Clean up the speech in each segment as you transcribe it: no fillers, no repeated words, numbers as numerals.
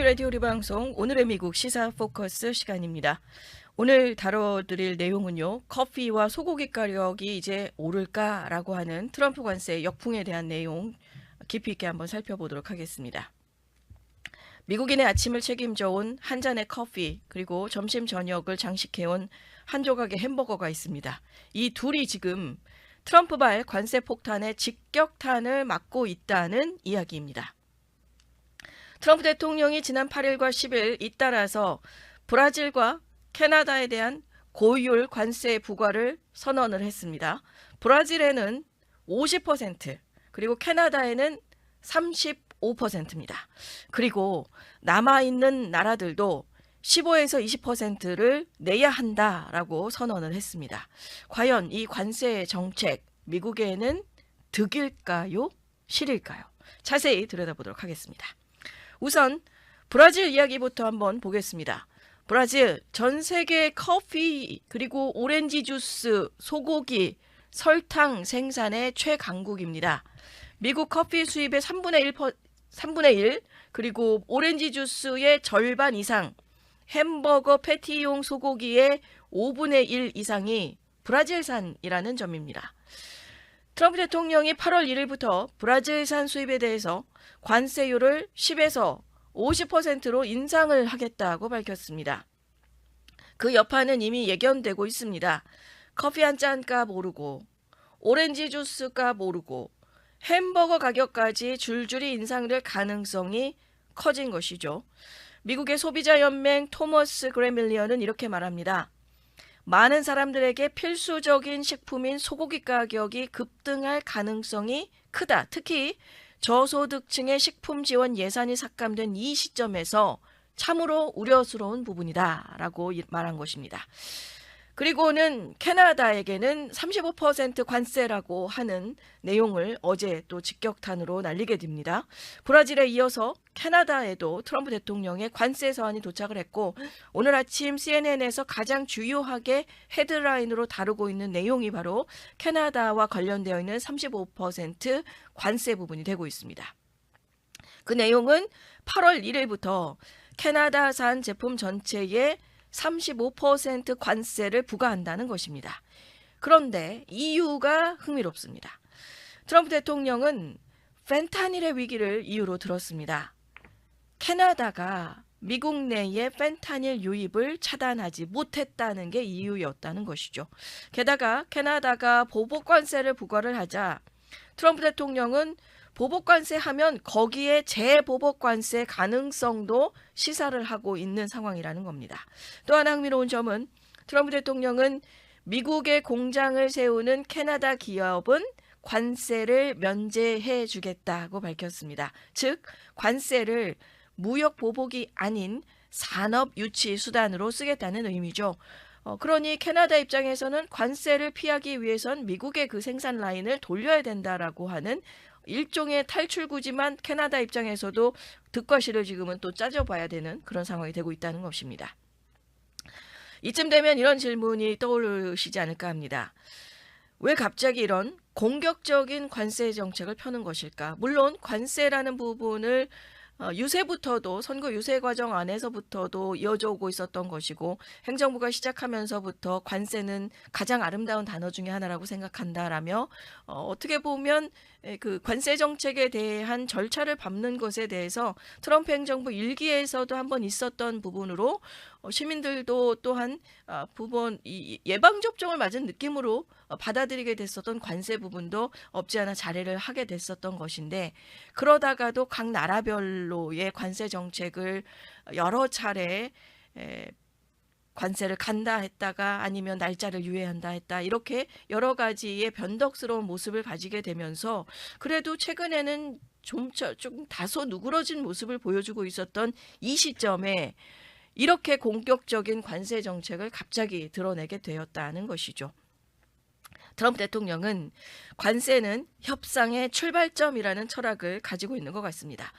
라디오 리방송 오늘의 미국 시사 포커스 시간입니다. 오늘 다뤄드릴 내용은요. 커피와 소고기 가격이 이제 오를까라고 하는 트럼프 관세 역풍에 대한 내용 깊이 있게 한번 살펴보도록 하겠습니다. 미국인의 아침을 책임져온 한 잔의 커피 그리고 점심 저녁을 장식해온 한 조각의 햄버거가 있습니다. 이 둘이 지금 트럼프발 관세 폭탄의 직격탄을 맞고 있다는 이야기입니다. 트럼프 대통령이 지난 8일과 10일 잇따라서 브라질과 캐나다에 대한 고율 관세 부과를 선언을 했습니다. 브라질에는 50% 그리고 캐나다에는 35%입니다. 그리고 남아있는 나라들도 15에서 20%를 내야 한다라고 선언을 했습니다. 과연 이 관세 정책 미국에는 득일까요? 실일까요? 자세히 들여다보도록 하겠습니다. 우선 브라질 이야기부터 한번 보겠습니다. 브라질 전 세계 커피 그리고 오렌지 주스, 소고기, 설탕 생산의 최강국입니다. 미국 커피 수입의 3분의 1 그리고 오렌지 주스의 절반 이상, 햄버거 패티용 소고기의 5분의 1 이상이 브라질산이라는 점입니다. 트럼프 대통령이 8월 1일부터 브라질산 수입에 대해서 관세율을 10에서 50%로 인상을 하겠다고 밝혔습니다. 그 여파는 이미 예견되고 있습니다. 커피 한 잔 값 오르고 오렌지 주스 값 오르고 햄버거 가격까지 줄줄이 인상될 가능성이 커진 것이죠. 미국의 소비자연맹 토머스 그레밀리언은 이렇게 말합니다. 많은 사람들에게 필수적인 식품인 소고기 가격이 급등할 가능성이 크다. 특히 저소득층의 식품 지원 예산이 삭감된 이 시점에서 참으로 우려스러운 부분이다 라고 말한 것입니다. 그리고는 캐나다에게는 35% 관세라고 하는 내용을 어제 또 직격탄으로 날리게 됩니다. 브라질에 이어서 캐나다에도 트럼프 대통령의 관세 서한이 도착을 했고 오늘 아침 CNN에서 가장 주요하게 헤드라인으로 다루고 있는 내용이 바로 캐나다와 관련되어 있는 35% 관세 부분이 되고 있습니다. 그 내용은 8월 1일부터 캐나다산 제품 전체에 35% 관세를 부과한다는 것입니다. 그런데 이유가 흥미롭습니다. 트럼프 대통령은 펜타닐의 위기를 이유로 들었습니다. 캐나다가 미국 내에 펜타닐 유입을 차단하지 못했다는 게 이유였다는 것이죠. 게다가 캐나다가 보복 관세를 부과를 하자 트럼프 대통령은 보복 관세하면 거기에 재보복 관세 가능성도 시사를 하고 있는 상황이라는 겁니다. 또 하나 흥미로운 점은 트럼프 대통령은 미국에 공장을 세우는 캐나다 기업은 관세를 면제해 주겠다고 밝혔습니다. 즉 관세를 무역 보복이 아닌 산업 유치 수단으로 쓰겠다는 의미죠. 그러니 캐나다 입장에서는 관세를 피하기 위해선 미국의 그 생산 라인을 돌려야 된다라고 하는 일종의 탈출구지만 캐나다 입장에서도 득과 실을 지금은 또 짜져봐야 되는 그런 상황이 되고 있다는 것입니다. 이쯤 되면 이런 질문이 떠오르시지 않을까 합니다. 왜 갑자기 이런 공격적인 관세 정책을 펴는 것일까? 물론 관세라는 부분을 유세부터도 선거 유세 과정 안에서부터도 이어져 오고 있었던 것이고 행정부가 시작하면서부터 관세는 가장 아름다운 단어 중에 하나라고 생각한다라며 어떻게 보면 그 관세 정책에 대한 절차를 밟는 것에 대해서 트럼프 행정부 일기에서도 한번 있었던 부분으로 시민들도 또한 부분 예방접종을 맞은 느낌으로 받아들이게 됐었던 관세 부분도 없지 않아 자례를 하게 됐었던 것인데 그러다가도 각 나라별로의 관세 정책을 여러 차례 관세를 간다 했다가 아니면 날짜를 유예한다 했다 이렇게 여러 가지의 변덕스러운 모습을 가지게 되면서 그래도 최근에는 좀 다소 누그러진 모습을 보여주고 있었던 이 시점에 이렇게 공격적인 관세 정책을 갑자기 드러내게 되었다는 것이죠. 트럼프 대통령은 관세는 협상의 출발점이라는 철학을 가지고 있는 것 같습니다.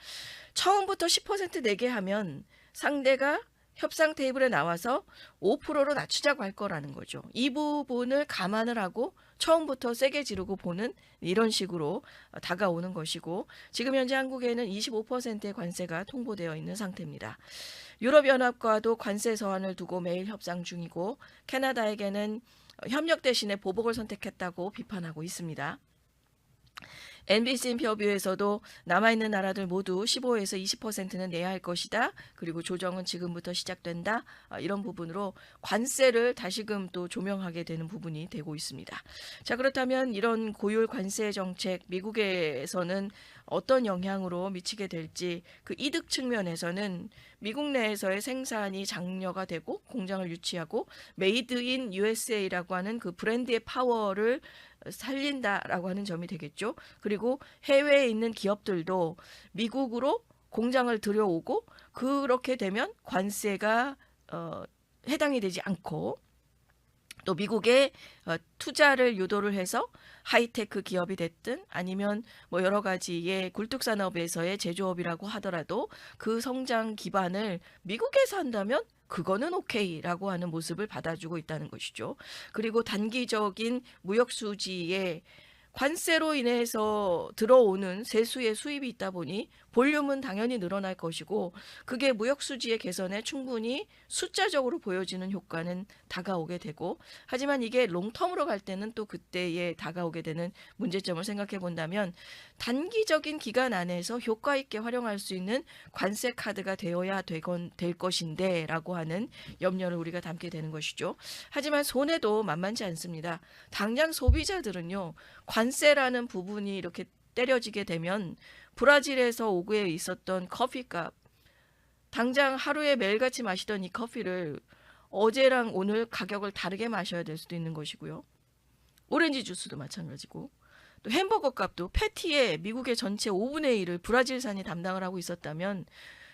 처음부터 10% 내게 하면 상대가 협상 테이블에 나와서 5%로 낮추자고 할 거라는 거죠. 이 부분을 감안을 하고 처음부터 세게 지르고 보는 이런 식으로 다가오는 것이고, 지금 현재 한국에는 25%의 관세가 통보되어 있는 상태입니다. 유럽연합과도 관세 서한을 두고 매일 협상 중이고, 캐나다에게는 협력 대신에 보복을 선택했다고 비판하고 있습니다. NBC 인터뷰에서도 남아있는 나라들 모두 15에서 20%는 내야 할 것이다. 그리고 조정은 지금부터 시작된다. 이런 부분으로 관세를 다시금 또 조명하게 되는 부분이 되고 있습니다. 자, 그렇다면 이런 고율 관세 정책 미국에서는 어떤 영향으로 미치게 될지, 그 이득 측면에서는 미국 내에서의 생산이 장려가 되고 공장을 유치하고 메이드 인 USA라고 하는 그 브랜드의 파워를 살린다라고 하는 점이 되겠죠. 그리고 해외에 있는 기업들도 미국으로 공장을 들여오고, 그렇게 되면 관세가 해당이 되지 않고, 또 미국에 투자를 유도를 해서 하이테크 기업이 됐든 아니면 뭐 여러 가지의 굴뚝산업에서의 제조업이라고 하더라도 그 성장 기반을 미국에서 한다면 그거는 오케이라고 하는 모습을 받아주고 있다는 것이죠. 그리고 단기적인 무역 수지에 관세로 인해서 들어오는 세수의 수입이 있다 보니 볼륨은 당연히 늘어날 것이고, 그게 무역 수지의 개선에 충분히 숫자적으로 보여지는 효과는 다가오게 되고, 하지만 이게 롱텀으로 갈 때는 또 그때에 다가오게 되는 문제점을 생각해 본다면, 단기적인 기간 안에서 효과 있게 활용할 수 있는 관세 카드가 되어야 될 것인데 라고 하는 염려를 우리가 담게 되는 것이죠. 하지만 손해도 만만치 않습니다. 당장 소비자들은요, 관세라는 부분이 이렇게 때려지게 되면 브라질에서 오구에 있었던 커피값, 당장 하루에 매일같이 마시던 이 커피를 어제랑 오늘 가격을 다르게 마셔야 될 수도 있는 것이고요. 오렌지 주스도 마찬가지고, 또 햄버거 값도 패티에 미국의 전체 5분의 1을 브라질산이 담당을 하고 있었다면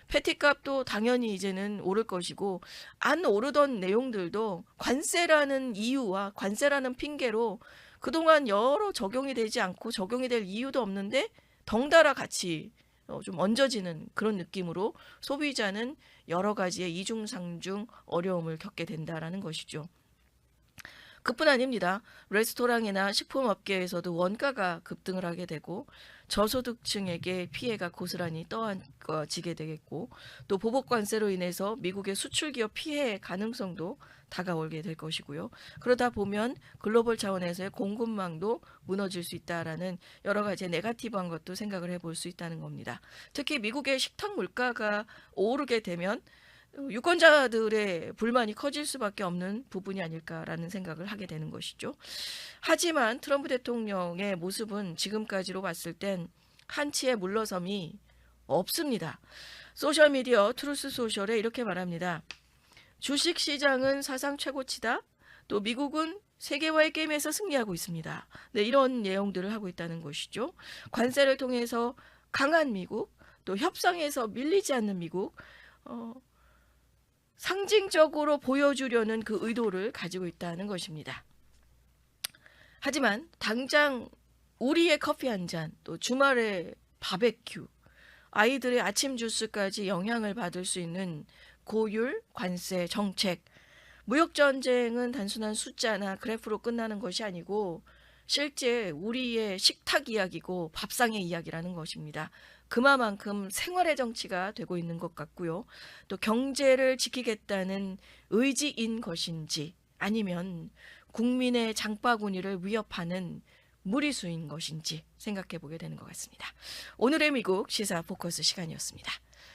패티 값도 당연히 이제는 오를 것이고, 안 오르던 내용들도 관세라는 이유와 관세라는 핑계로 그동안 여러 적용이 되지 않고 적용이 될 이유도 없는데 덩달아 같이 좀 얹어지는 그런 느낌으로 소비자는 여러 가지의 이중상중 어려움을 겪게 된다라는 것이죠. 그뿐 아닙니다. 레스토랑이나 식품업계에서도 원가가 급등을 하게 되고 저소득층에게 피해가 고스란히 떠안겨지게 되겠고, 또 보복관세로 인해서 미국의 수출기업 피해 가능성도 다가오게 될 것이고요. 그러다 보면 글로벌 차원에서의 공급망도 무너질 수 있다라는 여러 가지 네거티브한 것도 생각을 해볼 수 있다는 겁니다. 특히 미국의 식탁 물가가 오르게 되면 유권자들의 불만이 커질 수밖에 없는 부분이 아닐까라는 생각을 하게 되는 것이죠. 하지만 트럼프 대통령의 모습은 지금까지로 봤을 땐 한치의 물러섬이 없습니다. 소셜미디어 트루스 소셜에 이렇게 말합니다. 주식시장은 사상 최고치다. 또 미국은 세계화의 게임에서 승리하고 있습니다. 네, 이런 내용들을 하고 있다는 것이죠. 관세를 통해서 강한 미국, 또 협상에서 밀리지 않는 미국, 상징적으로 보여주려는 그 의도를 가지고 있다는 것입니다. 하지만 당장 우리의 커피 한 잔, 또 주말에 바베큐, 아이들의 아침 주스까지 영향을 받을 수 있는 고율 관세 정책, 무역전쟁은 단순한 숫자나 그래프로 끝나는 것이 아니고 실제 우리의 식탁 이야기고 밥상의 이야기라는 것입니다. 그만큼 생활의 정치가 되고 있는 것 같고요. 또 경제를 지키겠다는 의지인 것인지 아니면 국민의 장바구니를 위협하는 무리수인 것인지 생각해 보게 되는 것 같습니다. 오늘의 미국 시사 포커스 시간이었습니다.